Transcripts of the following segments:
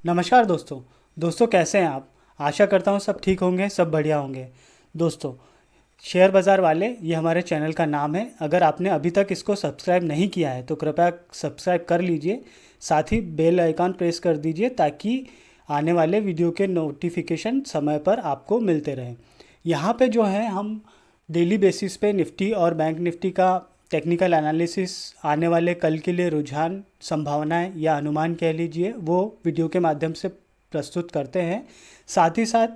नमस्कार दोस्तों। दोस्तों कैसे हैं आप? आशा करता हूँ सब ठीक होंगे, सब बढ़िया होंगे। दोस्तों, शेयर बाज़ार वाले ये हमारे चैनल का नाम है। अगर आपने अभी तक इसको सब्सक्राइब नहीं किया है तो कृपया सब्सक्राइब कर लीजिए। साथ ही बेल आइकॉन प्रेस कर दीजिए ताकि आने वाले वीडियो के नोटिफिकेशन समय पर आपको मिलते रहें। यहाँ पे जो है हम डेली बेसिस पे निफ्टी और बैंक निफ्टी का टेक्निकल एनालिसिस, आने वाले कल के लिए रुझान, संभावनाएं या अनुमान कह लीजिए, वो वीडियो के माध्यम से प्रस्तुत करते हैं। साथ ही साथ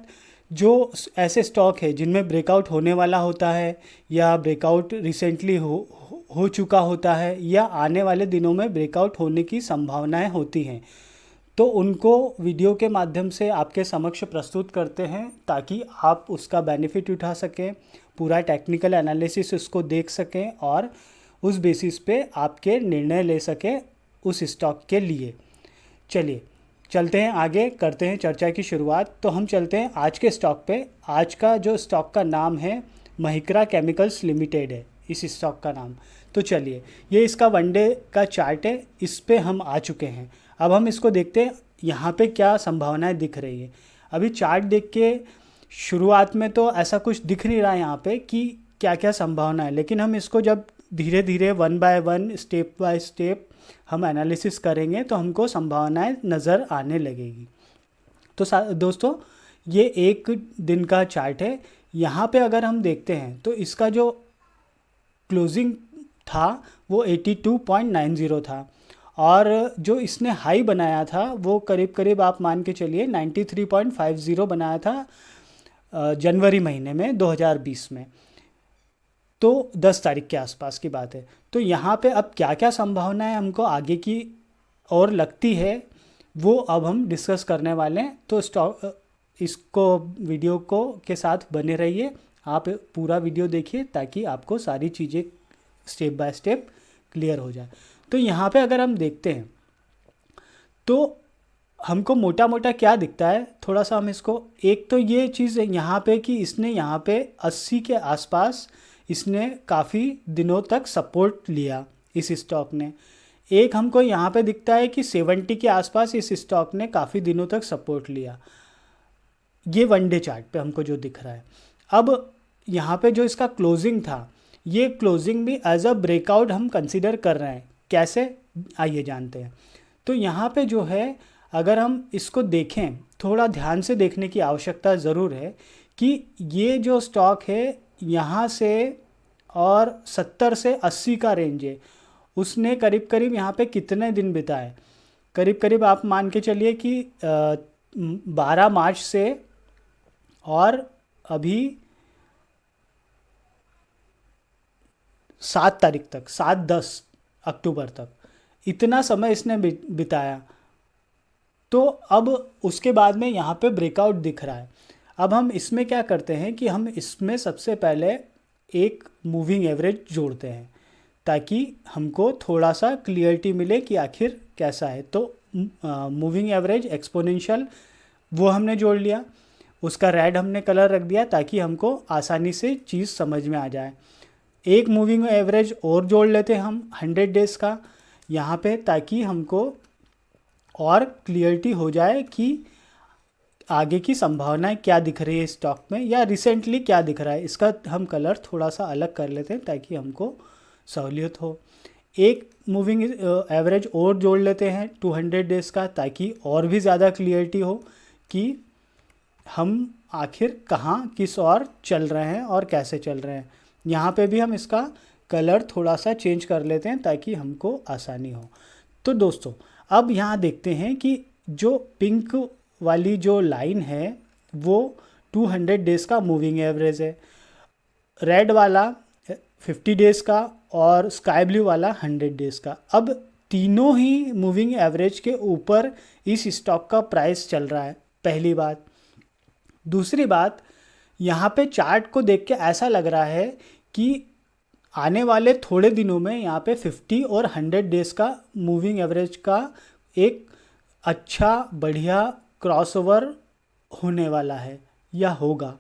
जो ऐसे स्टॉक है जिनमें ब्रेकआउट होने वाला होता है या ब्रेकआउट रिसेंटली हो चुका होता है या आने वाले दिनों में ब्रेकआउट होने की संभावनाएं होती हैं, तो उनको वीडियो के माध्यम से आपके समक्ष प्रस्तुत करते हैं ताकि आप उसका बेनिफिट उठा सकें, पूरा टेक्निकल एनालिसिस उसको देख सकें और उस बेसिस पे आपके निर्णय ले सकें उस स्टॉक के लिए। चलिए चलते हैं आगे, करते हैं चर्चा की शुरुआत। तो हम चलते हैं आज के स्टॉक पे। आज का जो स्टॉक का नाम है महिंद्रा केमिकल्स लिमिटेड है इस स्टॉक का नाम। तो चलिए, ये इसका वनडे का चार्ट है, इस पे हम आ चुके हैं। अब हम इसको देखते हैं यहाँ पे क्या संभावनाएं दिख रही है। अभी चार्ट देख के शुरुआत में तो ऐसा कुछ दिख नहीं रहा यहाँ पे कि क्या क्या संभावना है, लेकिन हम इसको जब धीरे धीरे one by one, step by step हम एनालिसिस करेंगे तो हमको संभावनाएं नज़र आने लगेगी। तो दोस्तों, ये एक दिन का चार्ट है। यहाँ पे अगर हम देखते हैं तो इसका जो क्लोजिंग था वो 82.90 था और जो इसने हाई बनाया था वो करीब करीब आप मान के चलिए 93.50 बनाया था जनवरी महीने में 2020 में। तो 10 तारीख के आसपास की बात है। तो यहाँ पे अब क्या क्या संभावनाएं हमको आगे की और लगती है वो अब हम डिस्कस करने वाले हैं। तो स्टॉक इसको वीडियो को के साथ बने रहिए, आप पूरा वीडियो देखिए ताकि आपको सारी चीज़ें स्टेप बाय स्टेप क्लियर हो जाए। तो यहाँ पे अगर हम देखते हैं तो हमको मोटा मोटा क्या दिखता है, थोड़ा सा हम इसको, एक तो ये चीज़ यहाँ पे कि इसने यहाँ पे 80 के आसपास इसने काफ़ी दिनों तक सपोर्ट लिया इस स्टॉक ने। एक हमको यहाँ पे दिखता है कि 70 के आसपास इस स्टॉक ने काफ़ी दिनों तक सपोर्ट लिया। ये वनडे चार्ट पे हमको जो दिख रहा है। अब यहाँ पे जो इसका क्लोजिंग था, ये क्लोजिंग भी एज अ ब्रेकआउट हम कंसिडर कर रहे हैं। कैसे, आइए जानते हैं। तो यहाँ पे जो है, अगर हम इसको देखें, थोड़ा ध्यान से देखने की आवश्यकता ज़रूर है कि ये जो स्टॉक है यहाँ से और 70 से 80 का रेंज है, उसने करीब करीब यहाँ पे कितने दिन बिताए, करीब करीब आप मान के चलिए कि 12 मार्च से और अभी 7 तारीख तक, 7-10 अक्टूबर तक, इतना समय इसने बिताया। तो अब उसके बाद में यहाँ पे ब्रेकआउट दिख रहा है। अब हम इसमें क्या करते हैं कि हम इसमें सबसे पहले एक मूविंग एवरेज जोड़ते हैं ताकि हमको थोड़ा सा क्लियरिटी मिले कि आखिर कैसा है। तो मूविंग एवरेज एक्सपोनेंशियल वो हमने जोड़ लिया, उसका रेड हमने कलर रख दिया ताकि हमको आसानी से चीज़ समझ में आ जाए। एक मूविंग एवरेज और जोड़ लेते हैं हम 100 डेज़ का यहाँ पे, ताकि हमको और क्लियरिटी हो जाए कि आगे की संभावनाएं क्या दिख रही है स्टॉक में या रिसेंटली क्या दिख रहा है। इसका हम कलर थोड़ा सा अलग कर लेते हैं ताकि हमको सहूलियत हो। एक मूविंग एवरेज और जोड़ लेते हैं 200 डेज़ का ताकि और भी ज़्यादा क्लियरिटी हो कि हम आखिर कहाँ किस और चल रहे हैं और कैसे चल रहे हैं। यहाँ पे भी हम इसका कलर थोड़ा सा चेंज कर लेते हैं ताकि हमको आसानी हो। तो दोस्तों, अब यहाँ देखते हैं कि जो पिंक वाली जो लाइन है वो 200 डेज़ का मूविंग एवरेज है, रेड वाला 50 डेज़ का और स्काई ब्लू वाला 100 डेज़ का। अब तीनों ही मूविंग एवरेज के ऊपर इस स्टॉक का प्राइस चल रहा है, पहली बात। दूसरी बात, यहाँ पे चार्ट को देख के ऐसा लग रहा है कि आने वाले थोड़े दिनों में यहाँ पे 50 और 100 डेज़ का मूविंग एवरेज का एक अच्छा बढ़िया क्रॉसओवर होने वाला है या होगा।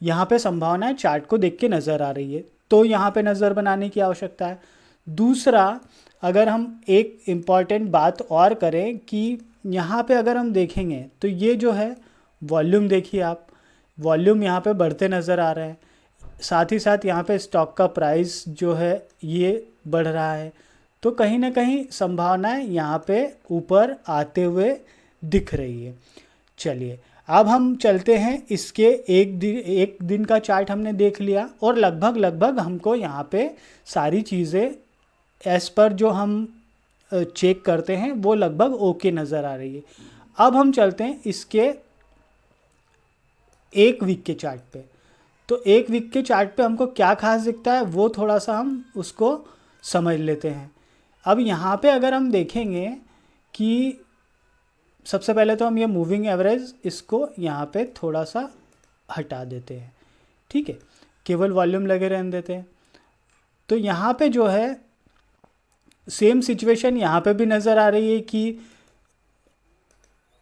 यहाँ पे संभावना है, चार्ट को देख के नज़र आ रही है। तो यहाँ पे नज़र बनाने की आवश्यकता है। दूसरा, अगर हम एक इम्पॉर्टेंट बात और करें कि यहाँ पे अगर हम देखेंगे तो ये जो है वॉल्यूम, देखिए आप, वॉल्यूम यहाँ पे बढ़ते नज़र आ रहा है। साथ ही साथ यहाँ पे स्टॉक का प्राइस जो है ये बढ़ रहा है। तो कहीं ना कहीं संभावनाएं यहाँ पे ऊपर आते हुए दिख रही है। चलिए अब हम चलते हैं, इसके एक दिन का चार्ट हमने देख लिया और लगभग लगभग हमको यहाँ पे सारी चीज़ें एज पर जो हम चेक करते हैं वो लगभग ओके नज़र आ रही है। अब हम चलते हैं इसके एक वीक के चार्ट पे। तो एक वीक के चार्ट पे हमको क्या खास दिखता है वो थोड़ा सा हम उसको समझ लेते हैं। अब यहाँ पे अगर हम देखेंगे कि सबसे पहले तो हम ये मूविंग एवरेज इसको यहाँ पे थोड़ा सा हटा देते हैं, ठीक है, केवल वॉल्यूम लगे रहने देते हैं। तो यहाँ पे जो है सेम सिचुएशन यहाँ पे भी नज़र आ रही है कि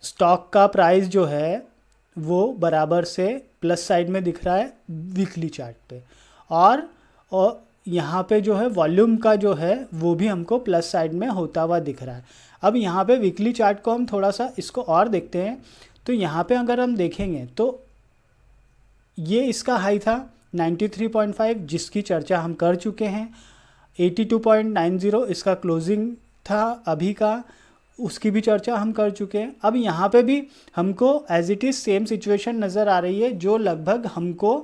स्टॉक का प्राइस जो है वो बराबर से प्लस साइड में दिख रहा है वीकली चार्ट पे, और यहाँ पे जो है वॉल्यूम का जो है वो भी हमको प्लस साइड में होता हुआ दिख रहा है। अब यहाँ पे वीकली चार्ट को हम थोड़ा सा इसको और देखते हैं। तो यहाँ पे अगर हम देखेंगे तो ये इसका हाई था 93.5 जिसकी चर्चा हम कर चुके हैं। 82.90 इसका क्लोजिंग था अभी का, उसकी भी चर्चा हम कर चुके हैं। अब यहाँ पे भी हमको as it is same situation नज़र आ रही है जो लगभग हमको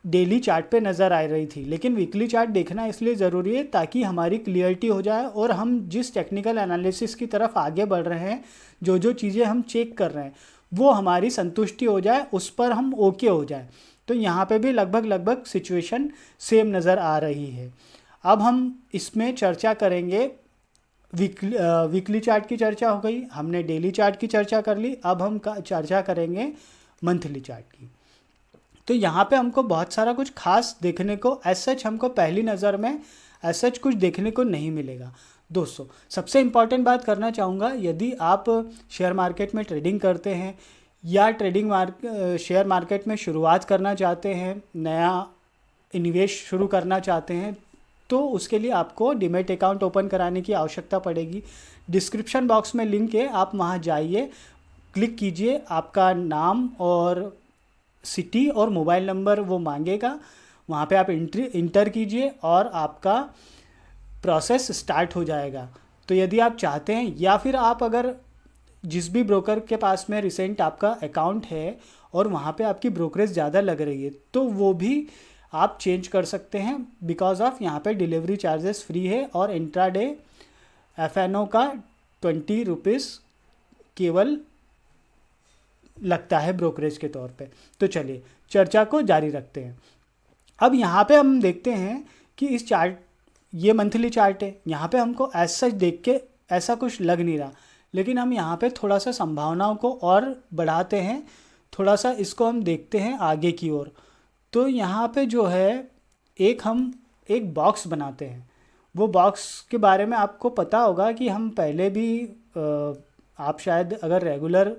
डेली चार्ट पे नज़र आ रही थी, लेकिन वीकली चार्ट देखना इसलिए ज़रूरी है ताकि हमारी क्लियरिटी हो जाए और हम जिस टेक्निकल एनालिसिस की तरफ आगे बढ़ रहे हैं, जो जो चीज़ें हम चेक कर रहे हैं वो हमारी संतुष्टि हो जाए, उस पर हम ओके हो जाए। तो यहाँ पे भी लगभग लगभग सिचुएशन सेम नज़र आ रही है। अब हम इसमें चर्चा करेंगे, वीकली चार्ट की चर्चा हो गई, हमने डेली चार्ट की चर्चा कर ली, अब हम चर्चा करेंगे मंथली चार्ट की। तो यहाँ पे हमको बहुत सारा कुछ खास देखने को एज सच हमको पहली नज़र में एज सच कुछ देखने को नहीं मिलेगा। दोस्तों सबसे इम्पॉर्टेंट बात करना चाहूँगा, यदि आप शेयर मार्केट में ट्रेडिंग करते हैं या शेयर मार्केट में शुरुआत करना चाहते हैं, नया निवेश शुरू करना चाहते हैं, तो उसके लिए आपको डीमैट अकाउंट ओपन कराने की आवश्यकता पड़ेगी। डिस्क्रिप्शन बॉक्स में लिंक है, आप वहाँ जाइए, क्लिक कीजिए, आपका नाम और सिटी और मोबाइल नंबर वो मांगेगा, वहाँ पे आप इंटर कीजिए और आपका प्रोसेस स्टार्ट हो जाएगा। तो यदि आप चाहते हैं या फिर आप अगर जिस भी ब्रोकर के पास में रिसेंट आपका अकाउंट है और वहाँ पे आपकी ब्रोकरेज ज़्यादा लग रही है तो वो भी आप चेंज कर सकते हैं, बिकॉज ऑफ यहाँ पे डिलीवरी चार्जेस फ्री है और इंट्राडे एफएनओ का 20 रुपीज़ केवल लगता है ब्रोकरेज के तौर पे। तो चलिए चर्चा को जारी रखते हैं। अब यहाँ पे हम देखते हैं कि इस चार्ट, ये मंथली चार्ट है, यहाँ पे हमको एज सच देख के ऐसा कुछ लग नहीं रहा, लेकिन हम यहाँ पे थोड़ा सा संभावनाओं को और बढ़ाते हैं, थोड़ा सा इसको हम देखते हैं आगे की ओर। तो यहाँ पे जो है हम एक बॉक्स बनाते हैं। वो बॉक्स के बारे में आपको पता होगा कि हम पहले भी आप शायद अगर रेगुलर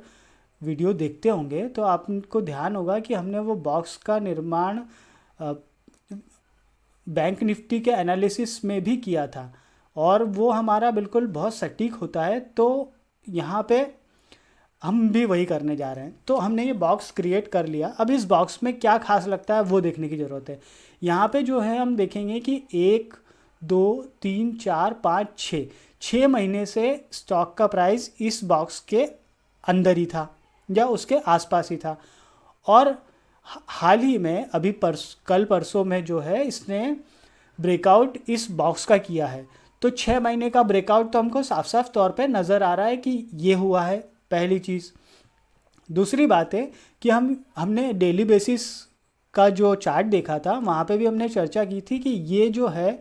वीडियो देखते होंगे तो आपको ध्यान होगा कि हमने वो बॉक्स का निर्माण बैंक निफ्टी के एनालिसिस में भी किया था और वो हमारा बिल्कुल बहुत सटीक होता है। तो यहाँ पे हम भी वही करने जा रहे हैं। तो हमने ये बॉक्स क्रिएट कर लिया। अब इस बॉक्स में क्या खास लगता है वो देखने की ज़रूरत है। यहाँ पे जो है हम देखेंगे कि 1 2 3 4 5 6 महीने से स्टॉक का प्राइस इस बॉक्स के अंदर ही था या उसके आसपास ही था, और हाल ही में अभी कल परसों में जो है इसने ब्रेकआउट इस बॉक्स का किया है। तो 6 महीने का ब्रेकआउट तो हमको साफ साफ तौर पे नज़र आ रहा है कि ये हुआ है, पहली चीज़। दूसरी बात है कि हमने डेली बेसिस का जो चार्ट देखा था वहाँ पे भी हमने चर्चा की थी कि ये जो है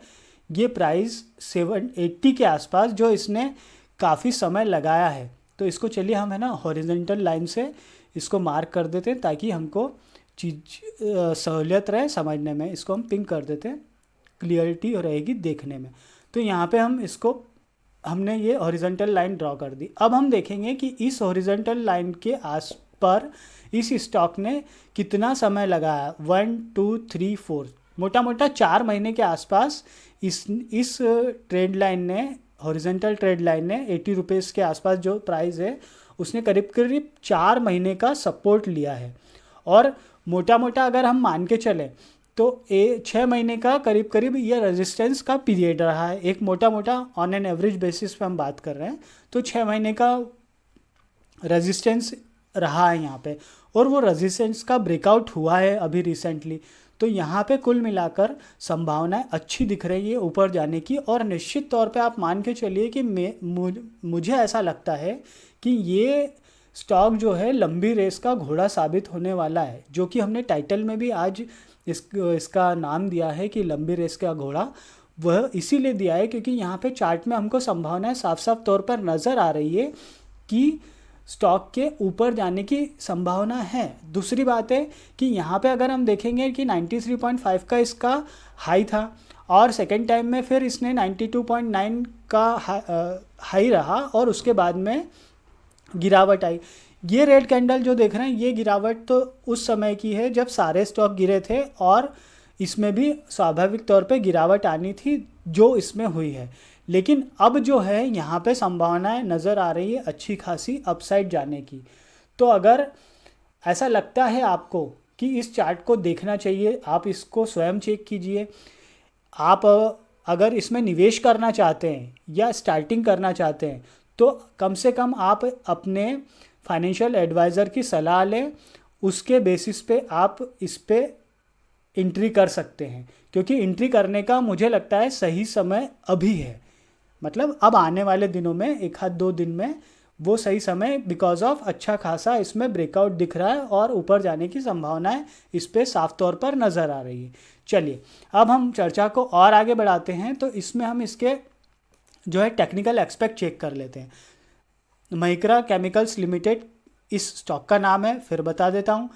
ये प्राइस 780 के आसपास जो इसने काफ़ी समय लगाया है। तो इसको चलिए हम है ना हॉरिजॉन्टल लाइन से इसको मार्क कर देते हैं ताकि हमको चीज़ सहूलियत रहे समझने में। इसको हम पिंक कर देते हैं, क्लियरिटी रहेगी देखने में। तो यहाँ पे हमने ये हॉरिजॉन्टल लाइन ड्रॉ कर दी। अब हम देखेंगे कि इस हॉरिजॉन्टल लाइन के आस पर इस स्टॉक ने कितना समय लगाया, 1 2 3 4 मोटा मोटा 4 महीने के आसपास इस ट्रेड लाइन ने, हॉरिजॉन्टल ट्रेड लाइन ने 80 रुपीज़ के आसपास जो प्राइस है उसने करीब करीब 4 महीने का सपोर्ट लिया है। और मोटा मोटा अगर हम मान के चलें तो 6 महीने का करीब करीब ये रेजिस्टेंस का पीरियड रहा है। एक मोटा मोटा ऑन एन एवरेज बेसिस पे हम बात कर रहे हैं तो 6 महीने का रेजिस्टेंस रहा है यहाँ पे, और वो रेजिस्टेंस का ब्रेकआउट हुआ है अभी रिसेंटली। तो यहाँ पे कुल मिलाकर संभावनाएं अच्छी दिख रही है ऊपर जाने की। और निश्चित तौर पे आप मान के चलिए कि मुझे ऐसा लगता है कि ये स्टॉक जो है लंबी रेस का घोड़ा साबित होने वाला है, जो कि हमने टाइटल में भी आज इसका नाम दिया है कि लंबी रेस का घोड़ा। वह इसीलिए दिया है क्योंकि यहाँ पे चार्ट में हमको संभावनाएं साफ साफ तौर पर नज़र आ रही है कि स्टॉक के ऊपर जाने की संभावना है। दूसरी बात है कि यहाँ पे अगर हम देखेंगे कि 93.5 का इसका हाई था और सेकेंड टाइम में फिर इसने 92.9 का हाई रहा और उसके बाद में गिरावट आई। ये रेड कैंडल जो देख रहे हैं ये गिरावट तो उस समय की है जब सारे स्टॉक गिरे थे और इसमें भी स्वाभाविक तौर पे गिरावट आनी थी जो इसमें हुई है। लेकिन अब जो है यहाँ पे संभावनाएं नज़र आ रही है अच्छी खासी अपसाइड जाने की। तो अगर ऐसा लगता है आपको कि इस चार्ट को देखना चाहिए, आप इसको स्वयं चेक कीजिए। आप अगर इसमें निवेश करना चाहते हैं या स्टार्टिंग करना चाहते हैं तो कम से कम आप अपने फाइनेंशियल एडवाइज़र की सलाह लें, उसके बेसिस पे आप इस पे एंट्री कर सकते हैं। क्योंकि एंट्री करने का मुझे लगता है सही समय अभी है, मतलब अब आने वाले दिनों में 1-2 दिन में वो सही समय, बिकॉज ऑफ अच्छा खासा इसमें ब्रेकआउट दिख रहा है और ऊपर जाने की संभावनाएं इस पे साफ तौर पर नज़र आ रही है। चलिए अब हम चर्चा को और आगे बढ़ाते हैं। तो इसमें हम इसके जो है टेक्निकल एस्पेक्ट चेक कर लेते हैं। महिंद्रा केमिकल्स लिमिटेड इस स्टॉक का नाम है, फिर बता देता हूँ।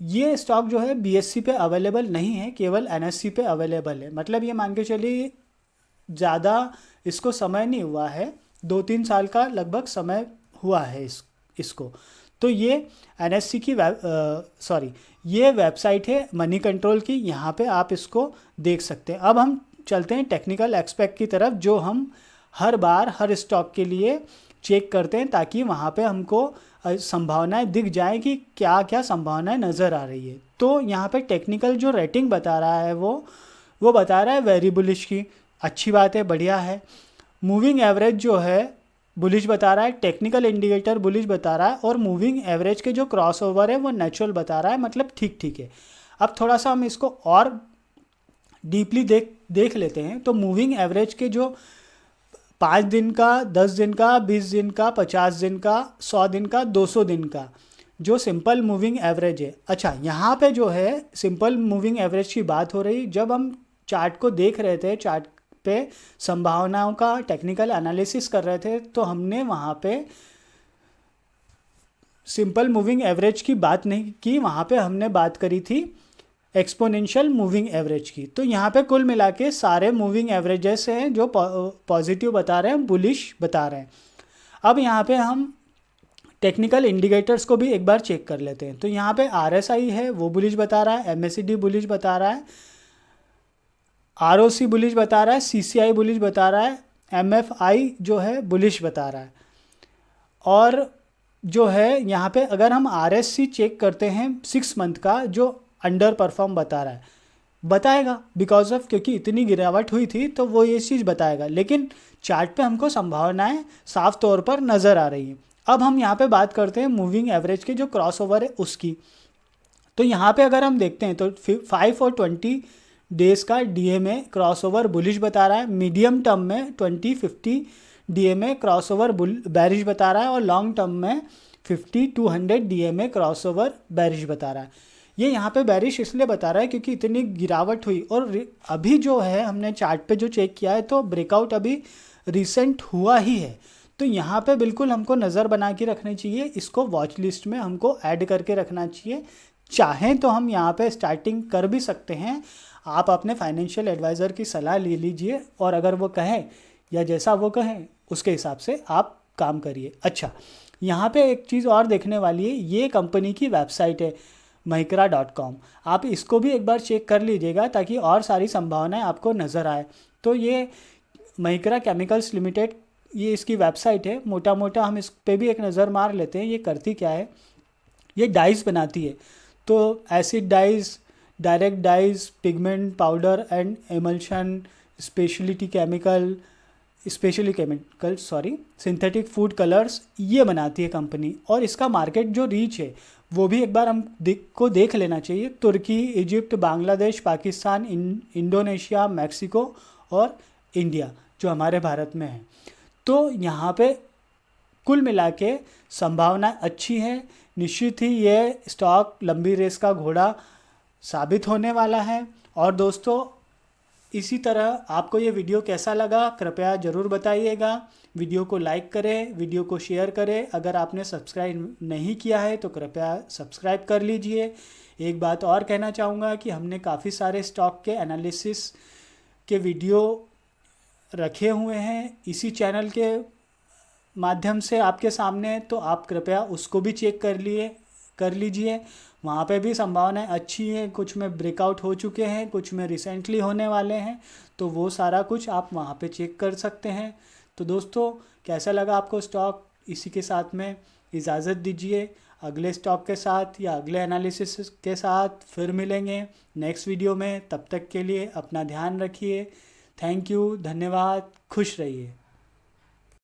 ये स्टॉक जो है BSE पे अवेलेबल नहीं है, केवल NSE पे अवेलेबल है। मतलब ये मान के चलिए ज़्यादा इसको समय नहीं हुआ है, 2-3 साल का लगभग समय हुआ है इसको। तो ये NSE की ये वेबसाइट है मनी कंट्रोल की, यहाँ पे आप इसको देख सकते हैं। अब हम चलते हैं टेक्निकल एस्पेक्ट की तरफ, जो हम हर बार हर स्टॉक के लिए चेक करते हैं ताकि वहाँ पे हमको संभावनाएं दिख जाए कि क्या क्या संभावनाएं नज़र आ रही है। तो यहाँ पे टेक्निकल जो रेटिंग बता रहा है वो बता रहा है वेरी बुलिश की, अच्छी बात है, बढ़िया है। मूविंग एवरेज जो है बुलिश बता रहा है, टेक्निकल इंडिकेटर बुलिश बता रहा है, और मूविंग एवरेज के जो क्रॉसओवर है वो नेचुरल बता रहा है, मतलब ठीक ठीक है। अब थोड़ा सा हम इसको और डीपली देख लेते हैं। तो मूविंग एवरेज के जो 5 दिन का, 10 दिन का, 20 दिन का, 50 दिन का, 100 दिन का, 200 दिन का जो सिंपल मूविंग एवरेज है। अच्छा, यहाँ पे जो है सिंपल मूविंग एवरेज की बात हो रही। जब हम चार्ट को देख रहे थे, चार्ट पे संभावनाओं का टेक्निकल एनालिसिस कर रहे थे, तो हमने वहाँ पे सिंपल मूविंग एवरेज की बात नहीं की, वहाँ पे हमने बात करी थी एक्सपोनेंशियल मूविंग एवरेज की। तो यहाँ पे कुल मिला के सारे मूविंग एवरेजेस हैं जो पॉजिटिव बता रहे हैं, बुलिश बता रहे हैं। अब यहाँ पे हम टेक्निकल इंडिकेटर्स को भी एक बार चेक कर लेते हैं। तो यहाँ पे RSI है वो बुलिश बता रहा है, MACD बुलिश बता रहा है, ROC बुलिश बता रहा है, CCI बुलिश बता रहा है, MFI जो है बुलिश बता रहा है। और जो है यहाँ पे अगर हम RSC चेक करते हैं 6 मंथ का, जो अंडर परफॉर्म बता रहा है, बताएगा बिकॉज ऑफ क्योंकि इतनी गिरावट हुई थी तो वो ये चीज़ बताएगा। लेकिन चार्ट पे हमको संभावनाएं साफ तौर पर नज़र आ रही हैं। अब हम यहाँ पे बात करते हैं मूविंग एवरेज के जो क्रॉसओवर है उसकी। तो यहाँ पे अगर हम देखते हैं तो 5 और 20 डेज का DMA क्रॉसओवर बुलिश बता रहा है, मीडियम टर्म में 20-50 DMA क्रॉसओवर बैरिश बता रहा है, और लॉन्ग टर्म में 50-200 DMA क्रॉसओवर बैरिश बता रहा है। ये यहाँ पे बैरिश इसलिए बता रहा है क्योंकि इतनी गिरावट हुई, और अभी जो है हमने चार्ट पे जो चेक किया है तो ब्रेकआउट अभी रिसेंट हुआ ही है। तो यहाँ पे बिल्कुल हमको नज़र बना के रखनी चाहिए, इसको वॉच लिस्ट में हमको ऐड करके रखना चाहिए। चाहें तो हम यहाँ पे स्टार्टिंग कर भी सकते हैं, आप अपने फाइनेंशियल एडवाइज़र की सलाह ले लीजिए, और अगर वो कहें या जैसा वो कहें उसके हिसाब से आप काम करिए। अच्छा, यहाँ पे एक चीज़ और देखने वाली है, ये कंपनी की वेबसाइट है mycra.com। आप इसको भी एक बार चेक कर लीजिएगा ताकि और सारी संभावनाएं आपको नज़र आए। तो ये mycra केमिकल्स लिमिटेड, ये इसकी वेबसाइट है। मोटा मोटा हम इस पे भी एक नज़र मार लेते हैं। ये करती क्या है, ये डाइस बनाती है। तो acid dice, direct dice, pigment powder and emulsion, specially chemical sorry synthetic food colours, ये बनाती है कंपनी। और इसका मार्केट जो रीच है वो भी एक बार हम देख लेना चाहिए। तुर्की, Egypt, Bangladesh, Pakistan, Indonesia, Mexico और इंडिया जो हमारे भारत में है। तो यहाँ पे कुल मिला के संभावना अच्छी है। निश्चित ही ये स्टॉक लंबी रेस का घोड़ा साबित होने वाला है। और दोस्तों, इसी तरह आपको ये वीडियो कैसा लगा कृपया ज़रूर बताइएगा। वीडियो को लाइक करें, वीडियो को शेयर करें। अगर आपने सब्सक्राइब नहीं किया है तो कृपया सब्सक्राइब कर लीजिए। एक बात और कहना चाहूँगा कि हमने काफ़ी सारे स्टॉक के एनालिसिस के वीडियो रखे हुए हैं इसी चैनल के माध्यम से आपके सामने, तो आप कृपया उसको भी चेक कर लीजिए। वहाँ पे भी संभावनाएं अच्छी हैं, कुछ में ब्रेकआउट हो चुके हैं, कुछ में रिसेंटली होने वाले हैं। तो वो सारा कुछ आप वहाँ पे चेक कर सकते हैं। तो दोस्तों, कैसा लगा आपको स्टॉक? इसी के साथ में इजाज़त दीजिए। अगले स्टॉक के साथ या अगले एनालिसिस के साथ फिर मिलेंगे नेक्स्ट वीडियो में। तब तक के लिए अपना ध्यान रखिए। थैंक यू, धन्यवाद, खुश रहिए।